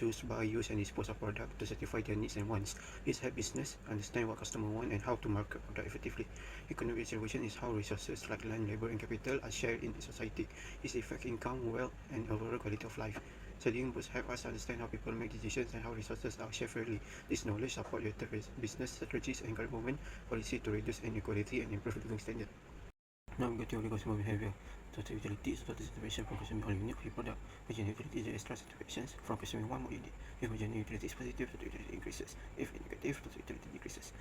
choose, buy, use, and dispose of products to satisfy their needs and wants. It helps business understand what customers want and how to market product effectively. Economic distribution is how resources like land, labor, and capital are shared in society. It affects income, wealth, and overall quality of life. Studying books help us understand how people make decisions and how resources are shared fairly. This knowledge supports better business strategies and government policy to reduce inequality and improve living standards. Now we go to consumer behavior. Total utility is total satisfaction from consuming all unit of your product. Marginal utility is the extra satisfactions from consuming one more unit. If marginal utility is positive, total utility increases. If negative, total utility decreases.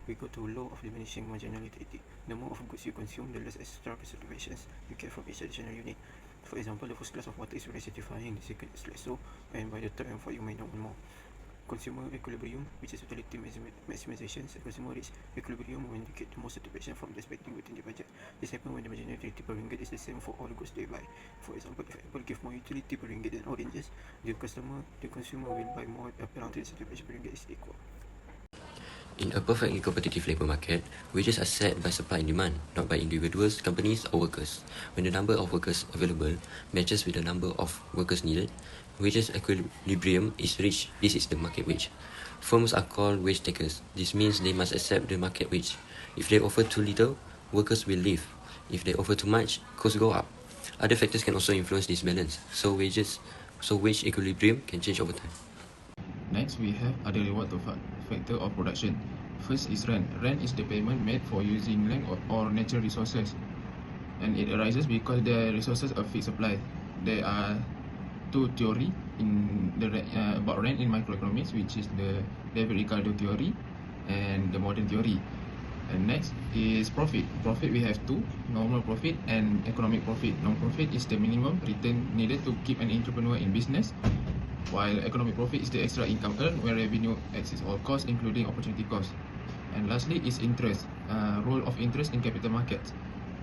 We go to law of diminishing marginal utility. The more of goods you consume, the less extra satisfactions you get from each additional unit. For example, the first glass of water is very satisfying, the second is less so, and by the third and fourth you might not want more. Consumer equilibrium, which is utility maximization. Consumer reach equilibrium when they get the most satisfaction from the spending within the budget. This happens when the marginal utility per ringgit is the same for all goods they buy. For example, if Apple gives more utility per ringgit than oranges, the consumer will buy more Apple until the satisfaction per ringgit is equal. In a perfectly competitive labour market, wages are set by supply and demand, not by individuals, companies, or workers. When the number of workers available matches with the number of workers needed, wages equilibrium is reached. This is the market wage. Firms are called wage takers. This means they must accept the market wage. If they offer too little, workers will leave. If they offer too much, costs go up. Other factors can also influence this balance, so wage equilibrium can change over time. Next, we have other reward factor of production. First is rent. Rent is the payment made for using land or natural resources, and it arises because the resources are fixed supply. There are two theories in about rent in microeconomics, which is the David Ricardo theory and the modern theory. And next is profit. Profit we have two: normal profit and economic profit. Normal profit is the minimum return needed to keep an entrepreneur in business, while economic profit is the extra income earned when revenue exceeds all costs, including opportunity costs. And lastly is interest. Role of interest in capital markets.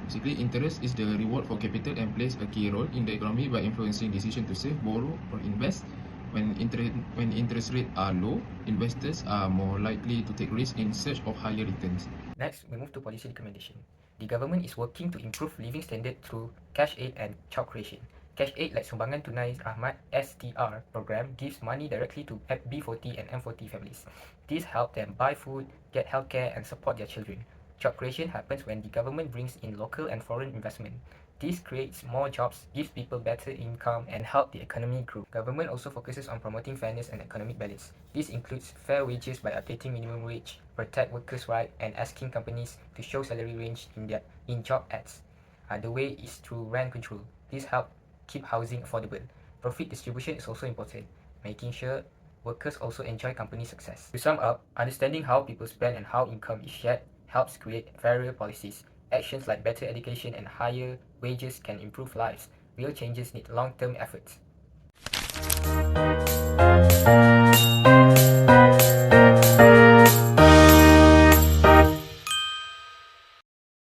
Basically, interest is the reward for capital and plays a key role in the economy by influencing decision to save, borrow, or invest. When interest rates are low, investors are more likely to take risks in search of higher returns. Next, we move to policy recommendation. The government is working to improve living standard through cash aid and child creation. Cash aid like Sumbangan Tunai Ahmad STR program gives money directly to B40 and M40 families. This helps them buy food, get healthcare, and support their children. Job creation happens when the government brings in local and foreign investment. This creates more jobs, gives people better income, and help the economy grow. Government also focuses on promoting fairness and economic balance. This includes fair wages by updating minimum wage, protect workers' rights, and asking companies to show salary range in job ads. The way is through rent control. This helps keep housing affordable. Profit distribution is also important, making sure workers also enjoy company success. To sum up, understanding how people spend and how income is shared helps create fairer policies. Actions like better education and higher wages can improve lives. Real changes need long-term efforts.